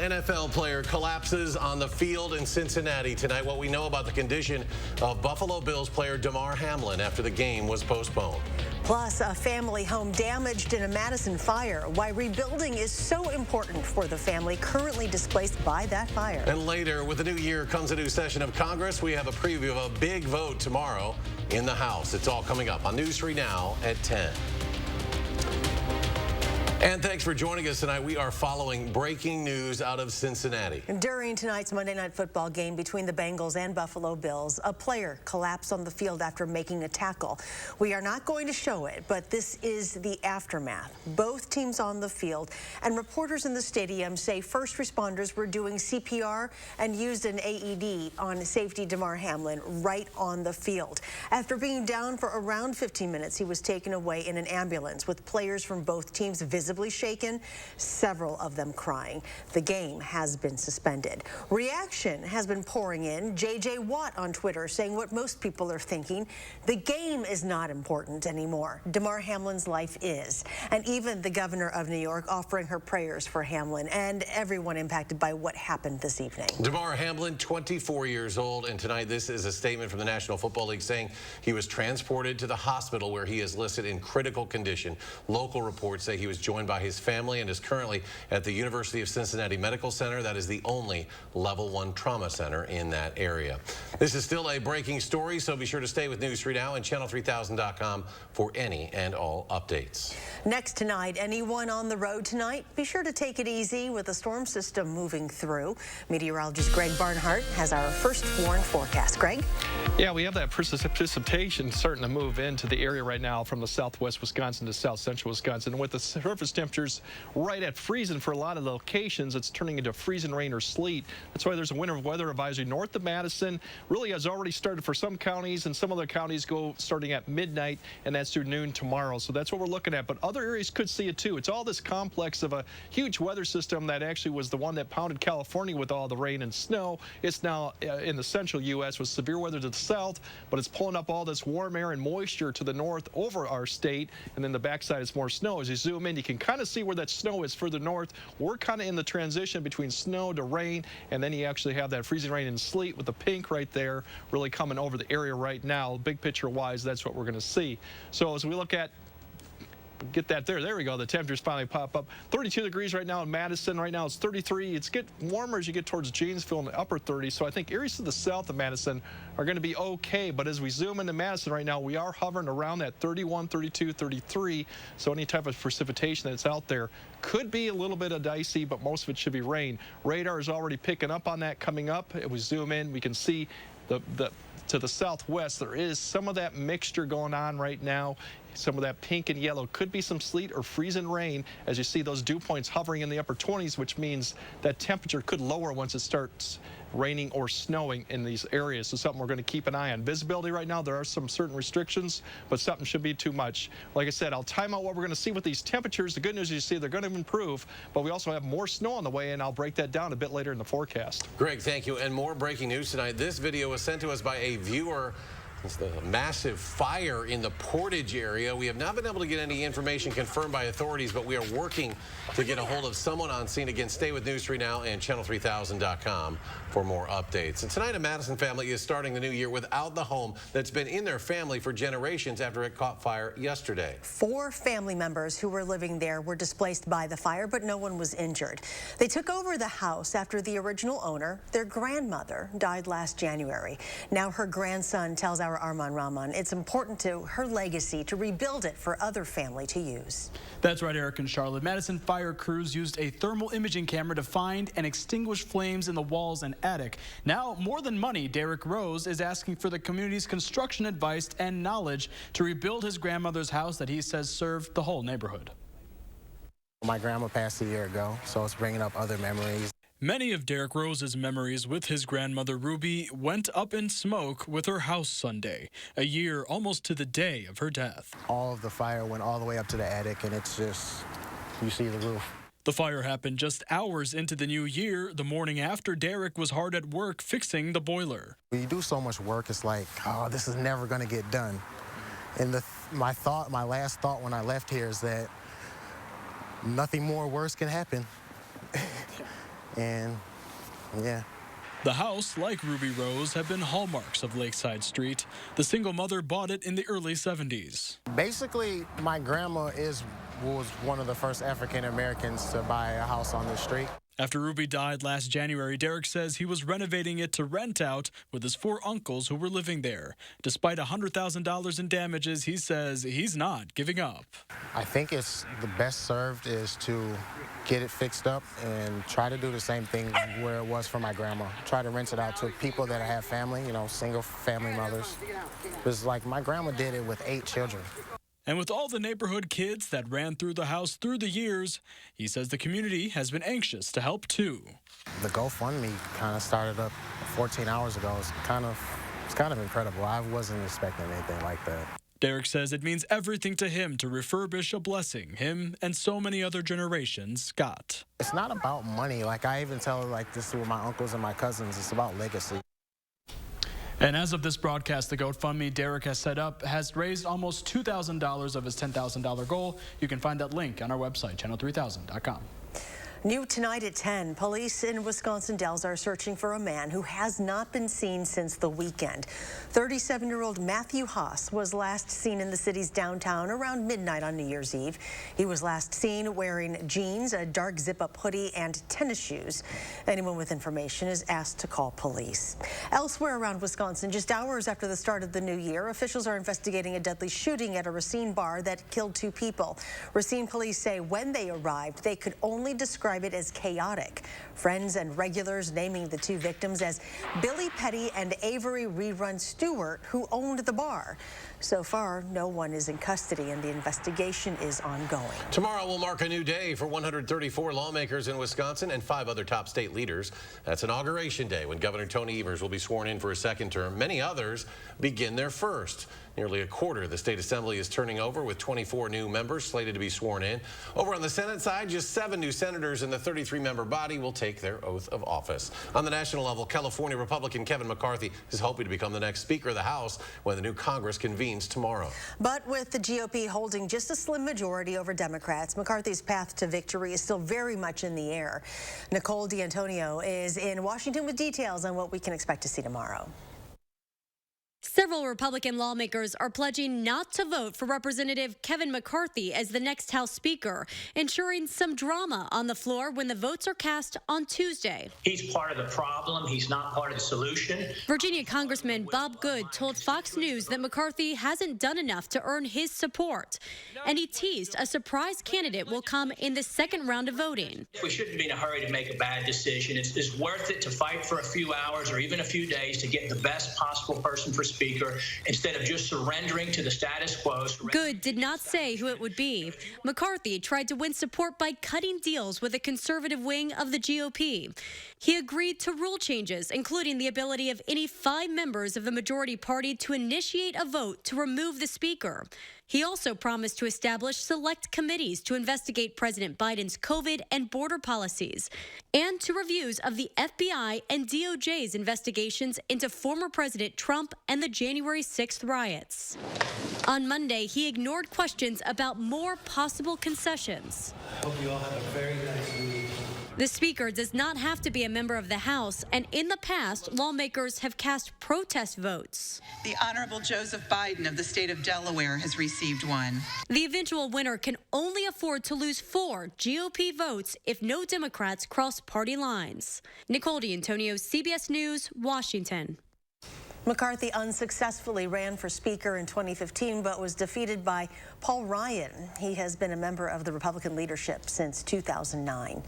NFL player collapses on the field in Cincinnati tonight. What we know about the condition of Buffalo Bills player Damar Hamlin after the game was postponed. Plus, a family home damaged in a Madison fire. Why rebuilding is so important for the family currently displaced by that fire. And later, with the new year comes a new session of Congress. We have a preview of a big vote tomorrow in the House. It's all coming up on News 3 Now at 10. And thanks for joining us tonight. We are following breaking news out of Cincinnati. During tonight's Monday Night Football game between the Bengals and Buffalo Bills, a player collapsed on the field after making a tackle. We are not going to show it, but this is the aftermath. Both teams on the field, and reporters in the stadium say first responders were doing CPR and used an AED on safety Damar Hamlin right on the field. After being down for around 15 minutes, he was taken away in an ambulance with players from both teams visibly shaken, several of them crying. The game has been suspended. Reaction has been pouring in. J.J. Watt on Twitter saying what most people are thinking. The game is not important anymore. Damar Hamlin's life is. And even the governor of New York offering her prayers for Hamlin and everyone impacted by what happened this evening. Damar Hamlin, 24 years old, and tonight this is a statement from the National Football League saying he was transported to the hospital where he is listed in critical condition. Local reports say he was joined by his family and is currently at the University of Cincinnati Medical Center. That is the only level 1 trauma center in that area. This is still a breaking story, so be sure to stay with News 3 Now and channel3000.com for any and all updates. Next tonight, anyone on the road tonight, be sure to take it easy with the storm system moving through. Meteorologist Greg Barnhart has our first warn forecast. Greg? Yeah, we have that precipitation starting to move into the area right now from the southwest Wisconsin to south central Wisconsin. With the surface temperatures right at freezing for a lot of locations, it's turning into freezing rain or sleet. That's why there's a winter weather advisory north of Madison. Really has already started for some counties, and some other counties go starting at midnight, and that's through noon tomorrow. So that's what we're looking at. But other areas could see it too. It's all this complex of a huge weather system that actually was the one that pounded California with all the rain and snow. It's now in the central U.S. with severe weather to the south, but it's pulling up all this warm air and moisture to the north over our state, and then the backside is more snow. As you zoom in, you can kind of see where that snow is further north. We're kind of in the transition between snow to rain, and then you actually have that freezing rain and sleet with the pink right there really coming over the area right now. Big picture wise, that's what we're going to see. So as we look at get that there we go, the temperatures finally pop up. 32 degrees right now in Madison. Right now it's 33. It's get warmer as you get towards Janesville in the upper 30s. So I think areas to the south of Madison are going to be okay. But as we zoom into Madison right now, we are hovering around that 31, 32, 33. So any type of precipitation that's out there could be a little bit of dicey, but most of it should be rain. Radar is already picking up on that coming up. If we zoom in, we can see to the southwest, there is some of that mixture going on right now. Some of that pink and yellow could be some sleet or freezing rain as you see those dew points hovering in the upper 20s, which means that temperature could lower once it starts raining or snowing in these areas. So something we're going to keep an eye on. Visibility right now, there are some certain restrictions, but something should be too much. Like I said, I'll time out what we're going to see with these temperatures. The good news is you see they're going to improve, but we also have more snow on the way, and I'll break that down a bit later in the forecast. Greg, thank you. And more breaking news tonight. This video was sent to us by a viewer. It's the massive fire in the Portage area. We have not been able to get any information confirmed by authorities, but we are working to get a hold of someone on scene. Again, stay with News 3 Now and channel3000.com for more updates. And tonight, a Madison family is starting the new year without the home that's been in their family for generations after it caught fire yesterday. 4 family members who were living there were displaced by the fire, but no one was injured. They took over the house after the original owner, their grandmother, died last January. Now her grandson tells our Armand Rahman it's important to her legacy to rebuild it for other family to use. That's right, Eric and Charlotte. Madison fire crews used a thermal imaging camera to find and extinguish flames in the walls and attic. Now, more than money, Derek Rose is asking for the community's construction advice and knowledge to rebuild his grandmother's house that he says served the whole neighborhood. My grandma passed a year ago, so it's bringing up other memories. Many of Derek Rose's memories with his grandmother Ruby went up in smoke with her house Sunday, a year almost to the day of her death. All of the fire went all the way up to the attic, and it's just, you see the roof. The fire happened just hours into the new year, the morning after Derek was hard at work fixing the boiler. When you do so much work, it's like, oh, this is never going to get done. And my last thought when I left here is that nothing more worse can happen. and yeah. The house, like Ruby Rose, have been hallmarks of Lakeside Street. The single mother bought it in the early 70s. Basically, my grandma was one of the first African Americans to buy a house on this street. After Ruby died last January, Derek says he was renovating it to rent out with his 4 uncles who were living there. Despite $100,000 in damages, he says he's not giving up. I think it's the best served is to get it fixed up and try to do the same thing where it was for my grandma. Try to rent it out to people that have family, you know, single family mothers. Because like my grandma did it with 8 children. And with all the neighborhood kids that ran through the house through the years, he says the community has been anxious to help too. The GoFundMe kind of started up 14 hours ago. It's kind of incredible. I wasn't expecting anything like that. Derek says it means everything to him to refurbish a blessing him and so many other generations got. It's not about money. Like I even tell like this with my uncles and my cousins. It's about legacy. And as of this broadcast, the GoFundMe Derek has set up has raised almost $2,000 of his $10,000 goal. You can find that link on our website, channel3000.com. New tonight at 10, police in Wisconsin Dells are searching for a man who has not been seen since the weekend. 37-year-old Matthew Haas was last seen in the city's downtown around midnight on New Year's Eve. He was last seen wearing jeans, a dark zip-up hoodie, and tennis shoes. Anyone with information is asked to call police. Elsewhere around Wisconsin, just hours after the start of the new year, officials are investigating a deadly shooting at a Racine bar that killed 2 people. Racine police say when they arrived, they could only describe it as chaotic. Friends and regulars naming the 2 victims as Billy Petty and Avery Rerun Stewart, who owned the bar. So far, no one is in custody and the investigation is ongoing. Tomorrow will mark a new day for 134 lawmakers in Wisconsin and 5 other top state leaders. That's Inauguration Day, when Governor Tony Evers will be sworn in for a 2nd term. Many others begin their first. Nearly a quarter of the state assembly is turning over, with 24 new members slated to be sworn in. Over on the Senate side, just 7 new senators in the 33-member body will take their oath of office. On the national level, California Republican Kevin McCarthy is hoping to become the next Speaker of the House when the new Congress convenes tomorrow. But with the GOP holding just a slim majority over Democrats, McCarthy's path to victory is still very much in the air. Nicole D'Antonio is in Washington with details on what we can expect to see tomorrow. Several Republican lawmakers are pledging not to vote for Representative Kevin McCarthy as the next House Speaker, ensuring some drama on the floor when the votes are cast on Tuesday. He's part of the problem. He's not part of the solution. Virginia Congressman Bob Good told Fox News that McCarthy hasn't done enough to earn his support, and he teased a surprise candidate will come in the 2nd round of voting. We shouldn't be in a hurry to make a bad decision. It's worth it to fight for a few hours or even a few days to get the best possible person for Speaker, instead of just surrendering to the status quo. Good did not say who it would be. McCarthy tried to win support by cutting deals with the conservative wing of the GOP. He agreed to rule changes, including the ability of any 5 members of the majority party to initiate a vote to remove the Speaker. He also promised to establish select committees to investigate President Biden's COVID and border policies, and to reviews of the FBI and DOJ's investigations into former President Trump and the January 6th riots. On Monday, he ignored questions about more possible concessions. I hope you all have a very nice week. The Speaker does not have to be a member of the House, and in the past, lawmakers have cast protest votes. The Honorable Joseph Biden of the state of Delaware has received one. The eventual winner can only afford to lose 4 GOP votes if no Democrats cross party lines. Nicole D'Antonio, CBS News, Washington. McCarthy unsuccessfully ran for Speaker in 2015, but was defeated by Paul Ryan. He has been a member of the Republican leadership since 2009.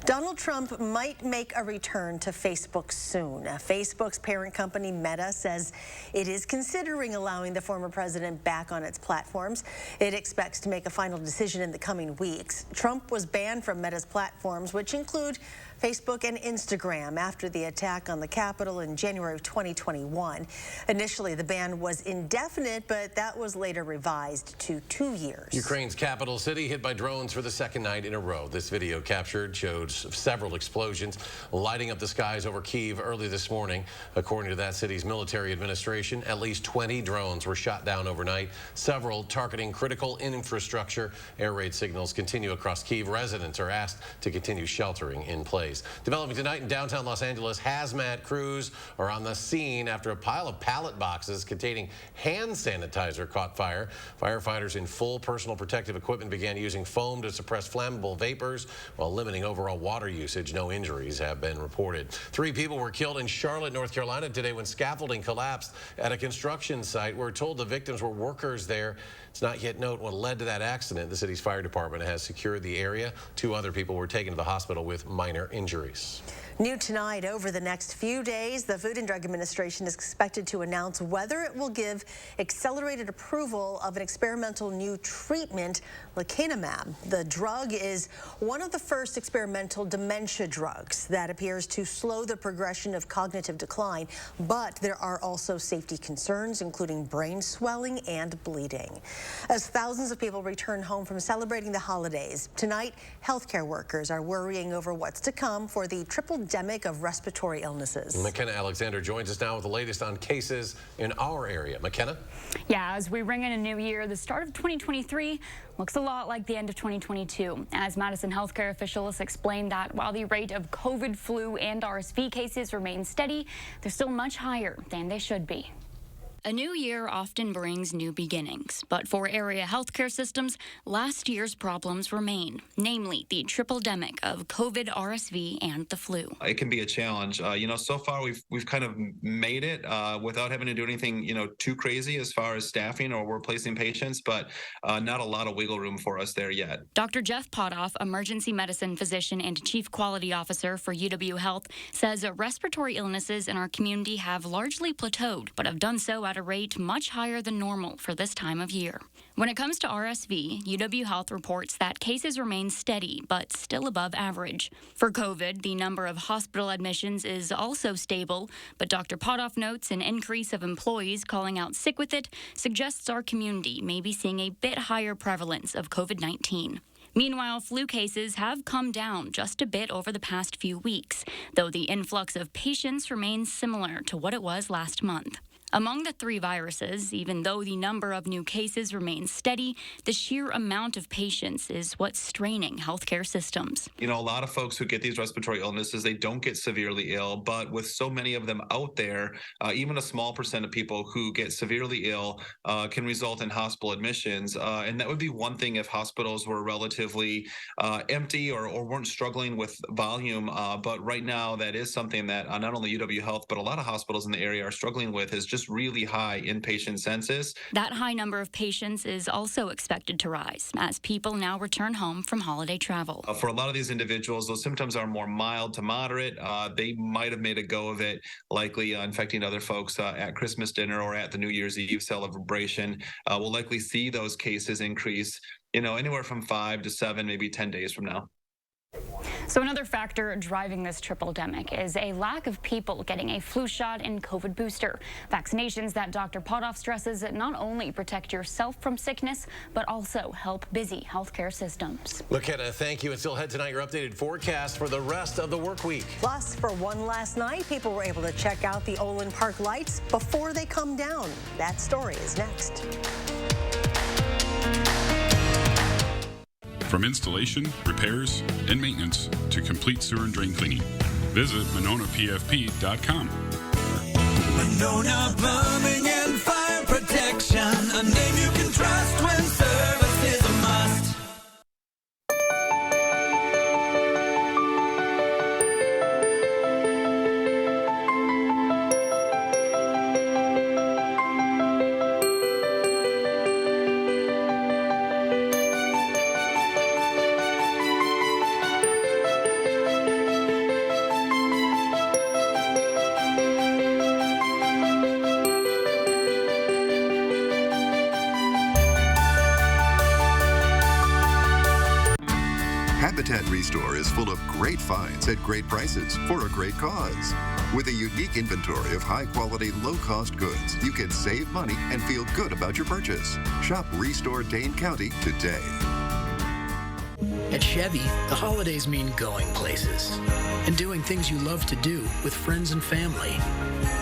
Donald Trump might make a return to Facebook soon. Facebook's parent company, Meta, says it is considering allowing the former president back on its platforms. It expects to make a final decision in the coming weeks. Trump was banned from Meta's platforms, which include Facebook and Instagram, after the attack on the Capitol in January of 2021. on. Initially, the ban was indefinite, but that was later revised to 2 years. Ukraine's capital city hit by drones for the second night in a row. This video captured shows several explosions lighting up the skies over Kyiv early this morning. According to that city's military administration, at least 20 drones were shot down overnight, several targeting critical infrastructure. Air raid signals continue across Kyiv. Residents are asked to continue sheltering in place. Developing tonight in downtown Los Angeles, hazmat crews are on the scene after a pile of pallet boxes containing hand sanitizer caught fire. Firefighters in full personal protective equipment began using foam to suppress flammable vapors while limiting overall water usage. No injuries have been reported. 3 people were killed in Charlotte, North Carolina today when scaffolding collapsed at a construction site. We're told the victims were workers there. It's not yet known what led to that accident. The city's fire department has secured the area. 2 other people were taken to the hospital with minor injuries. New tonight, over the next few days, the Food and Drug Administration is expected to announce whether it will give accelerated approval of an experimental new treatment, lecanemab. The drug is one of the first experimental dementia drugs that appears to slow the progression of cognitive decline, but there are also safety concerns, including brain swelling and bleeding. As thousands of people return home from celebrating the holidays, tonight, healthcare workers are worrying over what's to come for the triple-demic of respiratory illnesses. McKenna Alexander joins us now with the latest on cases in our area. McKenna? Yeah, as we ring in a new year, the start of 2023 looks a lot like the end of 2022. As Madison healthcare officials explained that while the rate of COVID, flu, and RSV cases remain steady, they're still much higher than they should be. A new year often brings new beginnings, but for area healthcare systems, last year's problems remain, namely the triple-demic of COVID, RSV, and the flu. It can be a challenge. So far we've kind of made it without having to do anything, too crazy as far as staffing or replacing patients, but not a lot of wiggle room for us there yet. Dr. Jeff Potoff, emergency medicine physician and chief quality officer for UW Health, says respiratory illnesses in our community have largely plateaued, but have done so at a rate much higher than normal for this time of year. When it comes to RSV, UW Health reports that cases remain steady, but still above average. For COVID, the number of hospital admissions is also stable, but Dr. Potoff notes an increase of employees calling out sick with it suggests our community may be seeing a bit higher prevalence of COVID-19. Meanwhile, flu cases have come down just a bit over the past few weeks, though the influx of patients remains similar to what it was last month. Among the 3 viruses, even though the number of new cases remains steady, the sheer amount of patients is what's straining healthcare systems. A lot of folks who get these respiratory illnesses, they don't get severely ill, but with so many of them out there, even a small percent of people who get severely ill can result in hospital admissions. And that would be one thing if hospitals were relatively empty or weren't struggling with volume. But right now, that is something that not only UW Health, but a lot of hospitals in the area are struggling with, is just really high inpatient census. That high number of patients is also expected to rise as people now return home from holiday travel. For a lot of these individuals, those symptoms are more mild to moderate. They might have made a go of it, likely infecting other folks at Christmas dinner or at the New Year's Eve celebration. We'll likely see those cases increase, anywhere from 5 to 7, maybe 10 days from now. So another factor driving this triple-demic is a lack of people getting a flu shot and COVID booster. Vaccinations that Dr. Potoff stresses that not only protect yourself from sickness, but also help busy healthcare systems. McKenna, thank you. And still ahead tonight, your updated forecast for the rest of the work week. Plus, for one last night, people were able to check out the Olin Park lights before they come down. That story is next. From installation, repairs, and maintenance to complete sewer and drain cleaning, visit MononaPFP.com. Monona Plumbing and Fire Protection, a name you can trust when service is a must. Restore is full of great finds at great prices for a great cause. With a unique inventory of high-quality, low-cost goods, you can save money and feel good about your purchase. Shop Restore Dane County today. At Chevy, the holidays mean going places and doing things you love to do with friends and family.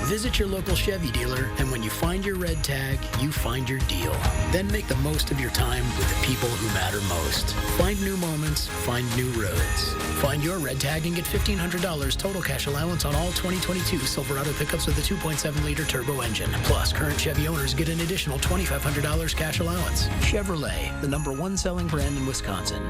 Visit your local Chevy dealer, and when you find your red tag, you find your deal. Then make the most of your time with the people who matter most. Find new moments, find new roads. Find your red tag and get $1,500 total cash allowance on all 2022 Silverado pickups with a 2.7-liter turbo engine. Plus, current Chevy owners get an additional $2,500 cash allowance. Chevrolet, the #1 selling brand in Wisconsin.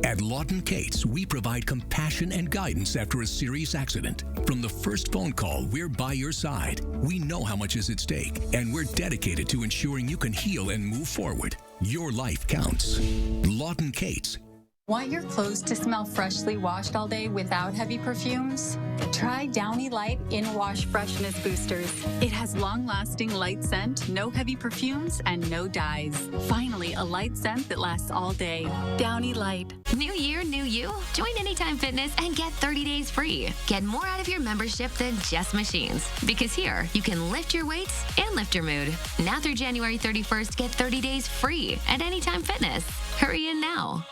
At Lawton Cates, we provide compassion and guidance after a serious accident. From the first phone call, we're by your side. We know how much is at stake, and we're dedicated to ensuring you can heal and move forward. Your life counts. Lawton Cates. Want your clothes to smell freshly washed all day without heavy perfumes? Try Downy Light In-Wash Freshness Boosters. It has long-lasting light scent, no heavy perfumes, and no dyes. Finally, a light scent that lasts all day. Downy Light. New year, new you? Join Anytime Fitness and get 30 days free. Get more out of your membership than just machines. Because here, you can lift your weights and lift your mood. Now through January 31st, get 30 days free at Anytime Fitness. Hurry in now.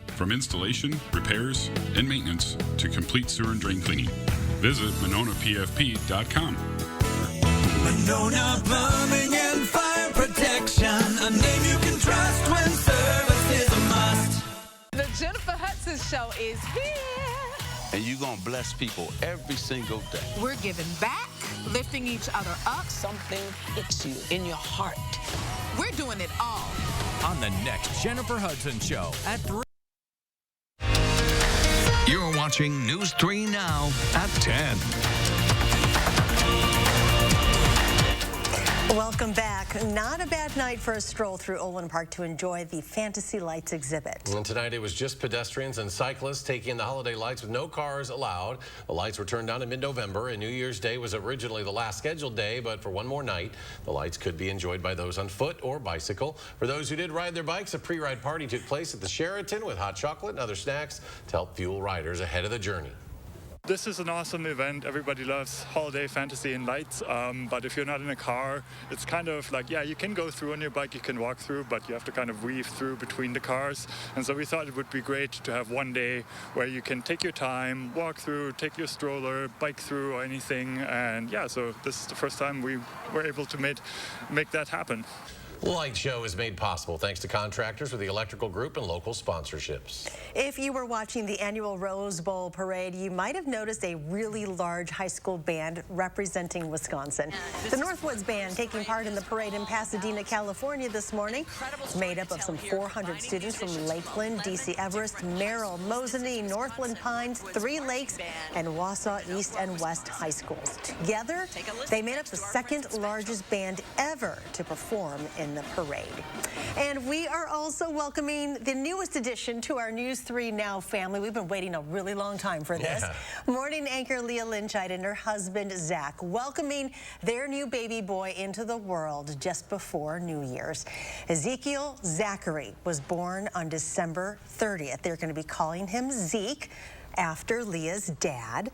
From installation, repairs, and maintenance to complete sewer and drain cleaning. Visit MononaPFP.com. Monona Plumbing and Fire Protection, a name you can trust when service is a must. The Jennifer Hudson Show is here. And you're going to bless people every single day. We're giving back, lifting each other up. Something hits you in your heart. We're doing it all. On the next Jennifer Hudson Show at 3. You're watching News 3 Now at 10. Welcome back. Not a bad night for a stroll through Olin Park to enjoy the Fantasy Lights exhibit. And tonight it was just pedestrians and cyclists taking in the holiday lights with no cars allowed. The lights were turned down in mid-November, and New Year's Day was originally the last scheduled day, but for one more night, the lights could be enjoyed by those on foot or bicycle. For those who did ride their bikes, a pre-ride party took place at the Sheraton with hot chocolate and other snacks to help fuel riders ahead of the journey. This is an awesome event. Everybody loves holiday fantasy and lights, but if you're not in a car, it's kind of like, yeah, you can go through on your bike, you can walk through, but you have to kind of weave through between the cars. And so we thought it would be great to have one day where you can take your time, walk through, take your stroller, bike through or anything. And yeah, so this is the first time we were able to make that happen. The light show is made possible thanks to contractors with the electrical group and local sponsorships. If you were watching the annual Rose Bowl parade, you might have noticed a really large high school band representing Wisconsin. The Northwoods Band taking part in the parade in Pasadena, California this morning, made up of some 400 students from Lakeland, DC Everest, Merrill, Mosinee, Northland Pines, Three Lakes, and Wausau East and West high schools. Together, they made up the second largest band ever to perform in the parade. And we are also welcoming the newest addition to our News 3 Now family. We've been waiting a really long time for this. Yeah. Morning anchor Leah Lynchite and her husband Zach welcoming their new baby boy into the world just before New Year's. Ezekiel Zachary was born on December 30th. They're going to be calling him Zeke after Leah's dad.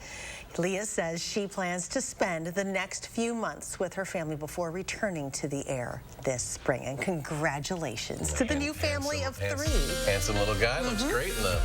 Leah says she plans to spend the next few months with her family before returning to the air this spring. And congratulations to the new family of three. Handsome little guy, looks great in the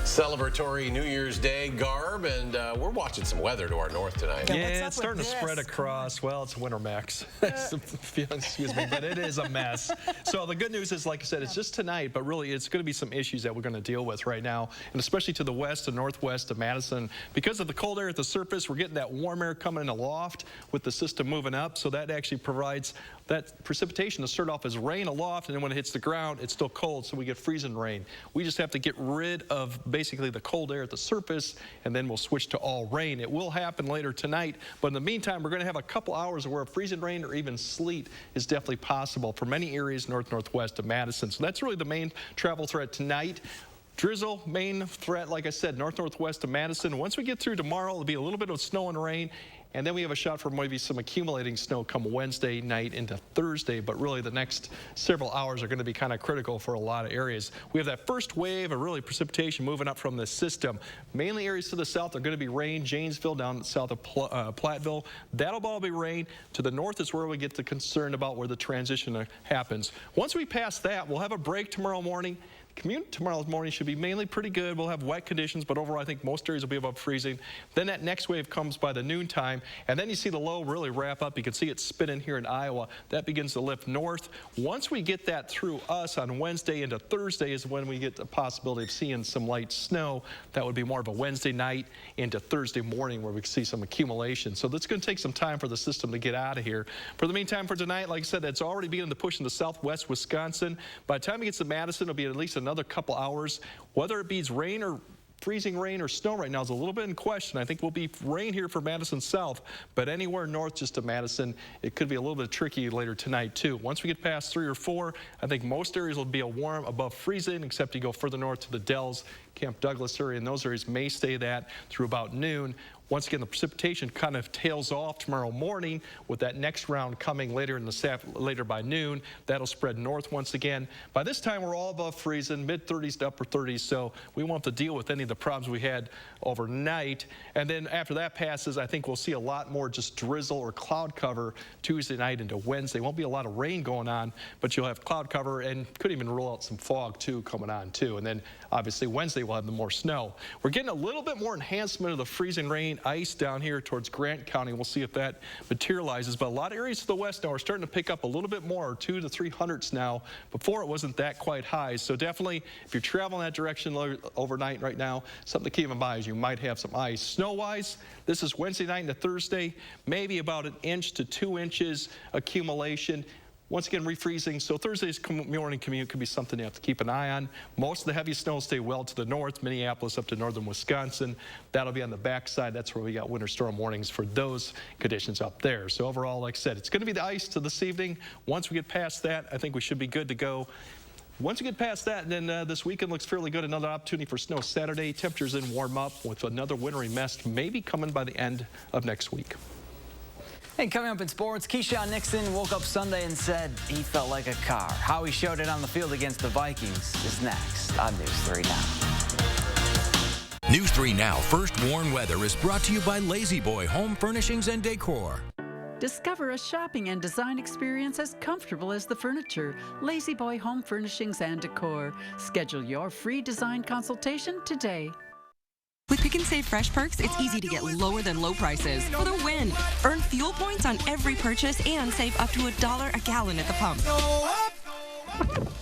celebratory New Year's Day garb, and we're watching some weather to our north tonight. Yeah, it's starting to spread across. Well, it's winter max. Excuse me, but it is a mess. So the good news is, like I said, it's just tonight, but really it's going to be some issues that we're going to deal with right now, and especially to the west and northwest of Madison. Because of the cold air at the surface, we're getting that warm air coming in aloft with the system moving up, so that actually provides that precipitation to start off as rain aloft, and then when it hits the ground, it's still cold, so we get freezing rain. We just have to get rid of basically the cold air at the surface, and then we'll switch to all rain. It will happen later tonight, but in the meantime, we're going to have a couple hours where freezing rain or even sleet is definitely possible for many areas northwest of Madison. So that's really the main travel threat tonight. Drizzle, main threat, like I said, northwest of Madison. Once we get through tomorrow, it'll be a little bit of snow and rain. and then we have a shot for maybe some accumulating snow come Wednesday night into Thursday, but really the next several hours are going to be kind of critical for a lot of areas. We have that first wave of really precipitation moving up from the system. Mainly areas to the south are going to be rain. Janesville down south of Platteville, that'll all be rain. To the north is where we get the concern about where the transition happens. Once we pass that, we'll have a break tomorrow morning. Commute tomorrow morning should be mainly pretty good. We'll have wet conditions, but overall I think most areas will be above freezing. Then that next wave comes by the noontime, and then you see the low really wrap up. You can see it spinning here in Iowa. That begins to lift north. Once we get that through us on Wednesday into Thursday is when we get the possibility of seeing some light snow. That would be more of a Wednesday night into Thursday morning where we can see some accumulation. So that's going to take some time for the system to get out of here. For the meantime, for tonight, like I said, it's already beginning to push into southwest Wisconsin. By the time it gets to Madison, it'll be at least another couple hours. Whether it be rain or freezing rain or snow right now is a little bit in question. I think we'll be rain here for Madison South, but anywhere north just to Madison, it could be a little bit tricky later tonight too. Once we get past 3 or 4, I think most areas will be a warm above freezing, except you go further north to the Dells, Camp Douglas area, and those areas may stay that through about noon. Once again, the precipitation kind of tails off tomorrow morning with that next round coming later by noon. That'll spread north once again. By this time, we're all above freezing, mid-30s to upper 30s, so we won't have to deal with any of the problems we had overnight. And then after that passes, I think we'll see a lot more just drizzle or cloud cover Tuesday night into Wednesday. Won't be a lot of rain going on, but you'll have cloud cover and could even roll out some fog too coming on too. And then obviously Wednesday we'll have the more snow. We're getting a little bit more enhancement of the freezing rain ice down here towards Grant County. We'll see if that materializes, but a lot of areas to the west now are starting to pick up a little bit more, 2 to 3 hundredths now. Before it wasn't that quite high, so definitely if you're traveling that direction overnight right now, something to keep in mind is you might have some ice. Snow-wise, this is Wednesday night into Thursday, maybe about 1 inch to 2 inches accumulation. Once again, refreezing, so Thursday's morning commute could be something you have to keep an eye on. Most of the heavy snow will stay well to the north, Minneapolis up to northern Wisconsin. That'll be on the backside. That's where we got winter storm warnings for those conditions up there. So overall, like I said, it's going to be the ice to this evening. Once we get past that, I think we should be good to go. Once we get past that, then this weekend looks fairly good. Another opportunity for snow Saturday. Temperatures then warm up with another wintry mist maybe coming by the end of next week. Hey, coming up in sports, Keyshawn Nixon woke up Sunday and said he felt like a car. How he showed it on the field against the Vikings is next on News 3 Now. News 3 Now First Warn Weather is brought to you by Lazy Boy Home Furnishings and Decor. Discover a shopping and design experience as comfortable as the furniture. Lazy Boy Home Furnishings and Decor. Schedule your free design consultation today. With Pick and Save Fresh Perks, it's easy to get lower than low prices for the win. Earn fuel points on every purchase and save up to $1 a gallon at the pump.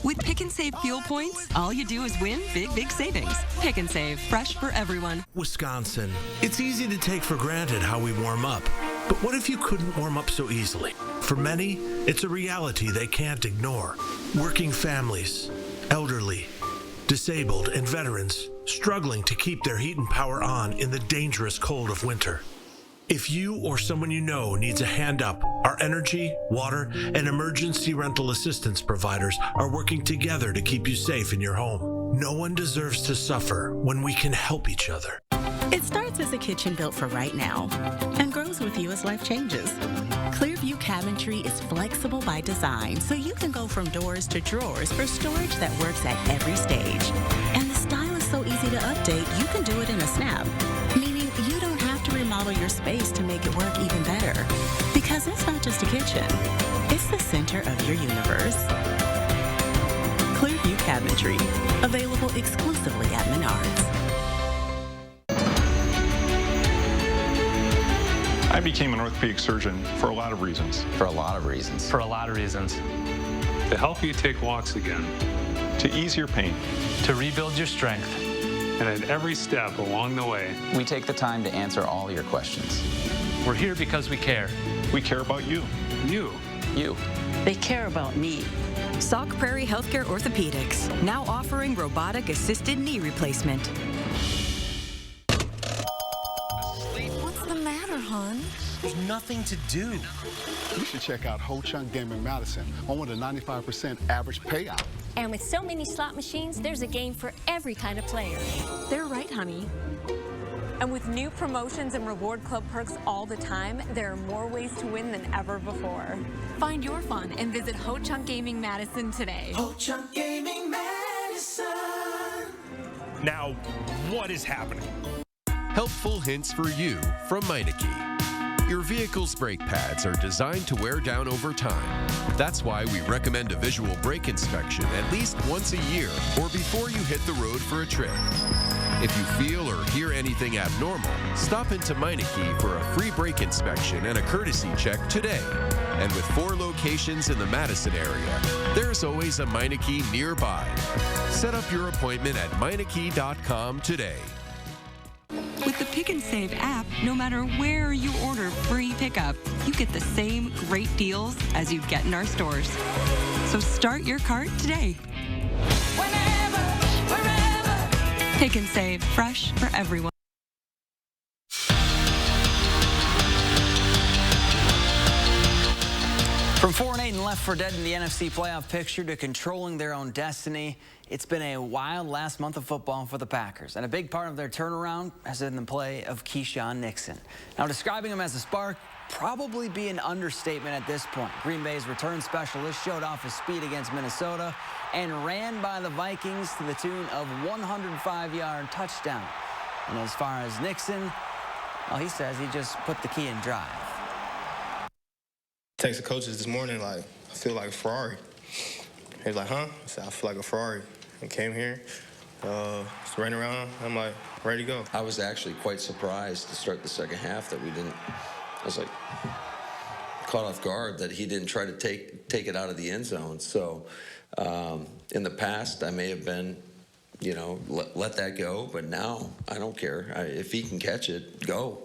With Pick and Save fuel points, all you do is win big savings. Pick and Save, fresh for everyone. Wisconsin. It's easy to take for granted how we warm up. But what if you couldn't warm up so easily? For many, it's a reality they can't ignore. Working families, elderly, disabled, and veterans struggling to keep their heat and power on in the dangerous cold of winter. If you or someone you know needs a hand up, our energy, water, and emergency rental assistance providers are working together to keep you safe in your home. No one deserves to suffer when we can help each other. It starts as a kitchen built for right now and grows with you as life changes. Clearview Cabinetry is flexible by design, so you can go from doors to drawers for storage that works at every stage. And the style is so easy to update, you can do it in a snap, meaning you don't have to remodel your space to make it work even better. Because it's not just a kitchen, it's the center of your universe. Clearview Cabinetry, available exclusively at Menards. I became an orthopedic surgeon for a lot of reasons. For a lot of reasons. For a lot of reasons. To help you take walks again. To ease your pain. To rebuild your strength. And at every step along the way, we take the time to answer all your questions. We're here because we care. We care about you. You. You. They care about me. Sauk Prairie Healthcare Orthopedics, now offering robotic-assisted knee replacement. What's the matter, hon? There's nothing to do. You should check out Ho Chunk Game in Madison, home with a 95% average payout. And with so many slot machines, there's a game for every kind of player. They're right, honey. And with new promotions and reward club perks all the time, there are more ways to win than ever before. Find your fun and visit Ho Chunk Gaming Madison today. Ho Chunk Gaming Madison. Now, what is happening? Helpful hints for you from Meineke. Your vehicle's brake pads are designed to wear down over time. That's why we recommend a visual brake inspection at least once a year or before you hit the road for a trip. If you feel or hear anything abnormal, stop into Meineke for a free brake inspection and a courtesy check today. And with 4 locations in the Madison area, there's always a Meineke nearby. Set up your appointment at Meineke.com today. With the Pick and Save app, no matter where you order free pickup, you get the same great deals as you'd get in our stores. So start your cart today. Pick and Save, fresh for everyone. From 4-8 and left for dead in the NFC playoff picture to controlling their own destiny, it's been a wild last month of football for the Packers, and a big part of their turnaround has been the play of Keyshawn Nixon. Now, describing him as a spark probably be an understatement at this point. Green Bay's return specialist showed off his speed against Minnesota and ran by the Vikings to the tune of 105-yard touchdown. And as far as Nixon, well, he says he just put the key in drive. Text the coaches this morning, like, I feel like a Ferrari. He was like, huh? I said, I feel like a Ferrari. And came here, just ran around. I'm like, ready to go. I was actually quite surprised to start the second half that we didn't. I was like, caught off guard that he didn't try to take it out of the end zone. So in the past, I may have been, you know, let that go. But now I don't care. If he can catch it, go.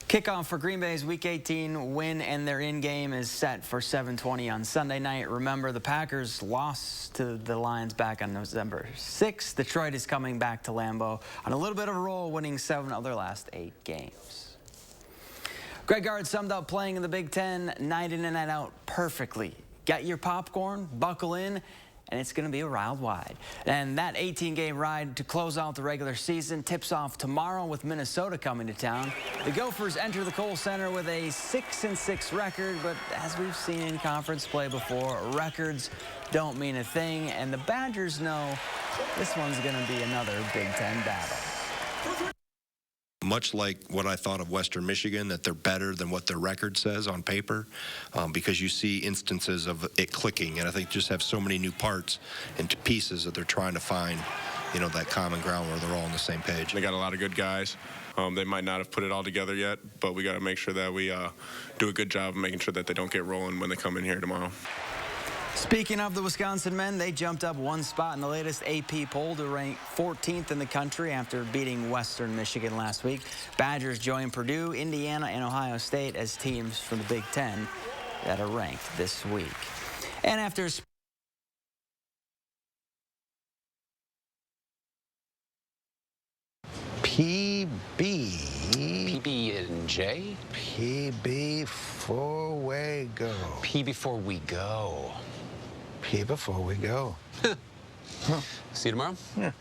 Kickoff for Green Bay's Week 18 win, and their in-game is set for 7:20 on Sunday night. Remember, the Packers lost to the Lions back on November 6th. Detroit is coming back to Lambeau on a little bit of a roll, winning 7 of their last 8 games. Greg Gard summed up playing in the Big Ten night in and night out perfectly. Get your popcorn, buckle in, and it's going to be a wild ride. And that 18-game ride to close out the regular season tips off tomorrow with Minnesota coming to town. The Gophers enter the Kohl Center with a 6-6 record, but as we've seen in conference play before, records don't mean a thing, and the Badgers know this one's going to be another Big Ten battle. Much like what I thought of Western Michigan, that they're better than what their record says on paper, because you see instances of it clicking, and I think just have so many new parts and pieces that they're trying to find, you know, that common ground where they're all on the same page. They got a lot of good guys. They might not have put it all together yet, but we got to make sure that we do a good job of making sure that they don't get rolling when they come in here tomorrow. Speaking of the Wisconsin men, they jumped up 1 spot in the latest AP poll to rank 14th in the country after beating Western Michigan last week. Badgers join Purdue, Indiana, and Ohio State as teams from the Big Ten that are ranked this week. And after PB and J? PB before we go. P before we go. P before we go. See you tomorrow? Yeah.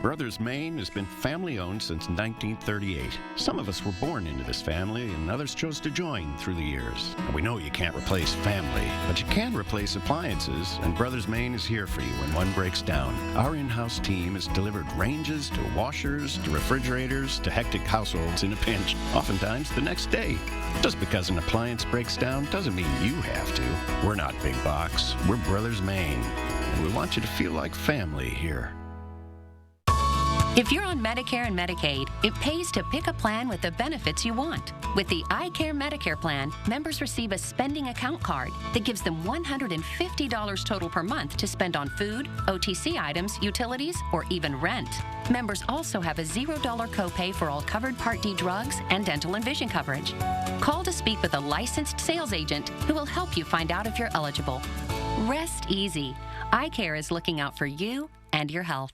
Brothers Maine has been family-owned since 1938. Some of us were born into this family, and others chose to join through the years. And we know you can't replace family, but you can replace appliances, and Brothers Maine is here for you when one breaks down. Our in-house team has delivered ranges to washers to refrigerators to hectic households in a pinch, oftentimes the next day. Just because an appliance breaks down doesn't mean you have to. We're not big box. We're Brothers Maine, and we want you to feel like family here. If you're on Medicare and Medicaid, it pays to pick a plan with the benefits you want. With the iCare Medicare plan, members receive a spending account card that gives them $150 total per month to spend on food, OTC items, utilities, or even rent. Members also have a $0 copay for all covered Part D drugs and dental and vision coverage. Call to speak with a licensed sales agent who will help you find out if you're eligible. Rest easy. iCare is looking out for you and your health.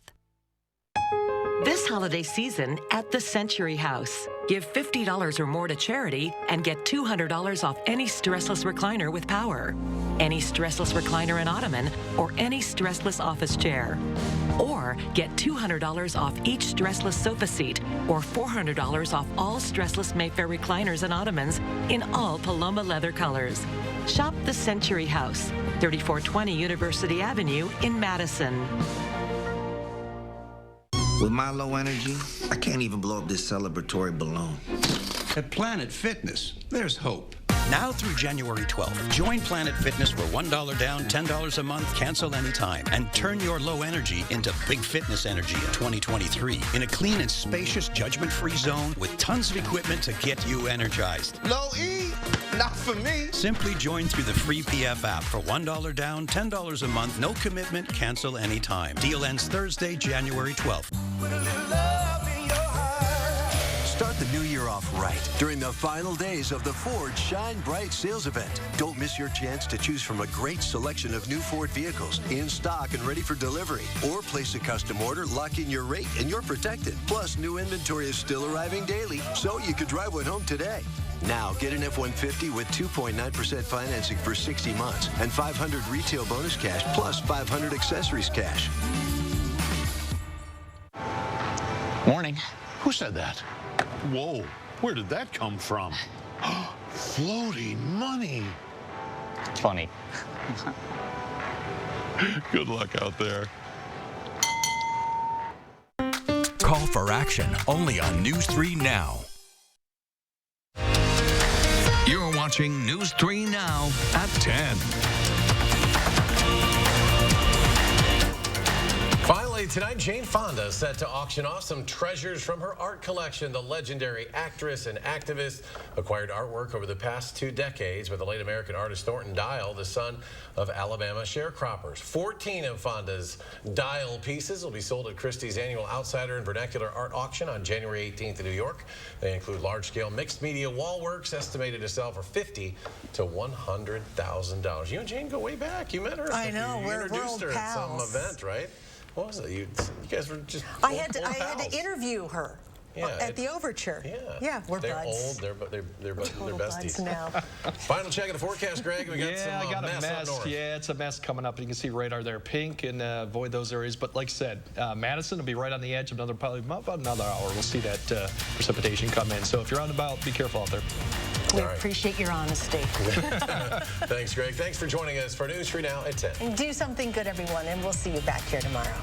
This holiday season at the Century House. Give $50 or more to charity and get $200 off any stressless recliner with power, any stressless recliner and ottoman, or any stressless office chair. Or get $200 off each stressless sofa seat or $400 off all stressless Mayfair recliners and ottomans in all Paloma leather colors. Shop the Century House, 3420 University Avenue in Madison. With my low energy, I can't even blow up this celebratory balloon. At Planet Fitness, there's hope. Now through January 12th, join Planet Fitness for $1 down, $10 a month, cancel anytime, and turn your low energy into big fitness energy in 2023 in a clean and spacious, judgment-free zone with tons of equipment to get you energized. Low E, not for me. Simply join through the free PF app for $1 down, $10 a month, no commitment, cancel anytime. Deal ends Thursday, January 12th. Start the new year off right during the final days of the Ford Shine Bright sales event. Don't miss your chance to choose from a great selection of new Ford vehicles in stock and ready for delivery. Or place a custom order, lock in your rate, and you're protected. Plus, new inventory is still arriving daily, so you could drive one home today. Now, get an F-150 with 2.9% financing for 60 months and $500 retail bonus cash plus $500 accessories cash. Morning. Who said that? Whoa, where did that come from? Floating money. Funny. Good luck out there. Call for action only on News 3 Now. You're watching News 3 Now at 10. Finally, tonight, Jane Fonda is set to auction off some treasures from her art collection. The legendary actress and activist acquired artwork over the past 2 decades with the late American artist Thornton Dial, the son of Alabama sharecroppers. 14 of Fonda's Dial pieces will be sold at Christie's annual Outsider and Vernacular Art Auction on January 18th in New York. They include large-scale mixed media wall works estimated to sell for $50,000 to $100,000. You and Jane go way back. You met her. I know. You introduced her at some event, right? What was it? You guys were just I had to interview her at the Overture. Yeah, we're they're buds. old. They're besties buds now. Final check of the forecast, Greg. We got I got a mess. Yeah, it's a mess coming up. You can see radar there, pink, and avoid those areas. But like I said, Madison will be right on the edge of probably about another hour. We'll see that precipitation come in. So if you're out and about, be careful out there. We appreciate your honesty. Thanks, Greg. Thanks for joining us for News 3 Now at 10. And do something good, everyone, and we'll see you back here tomorrow.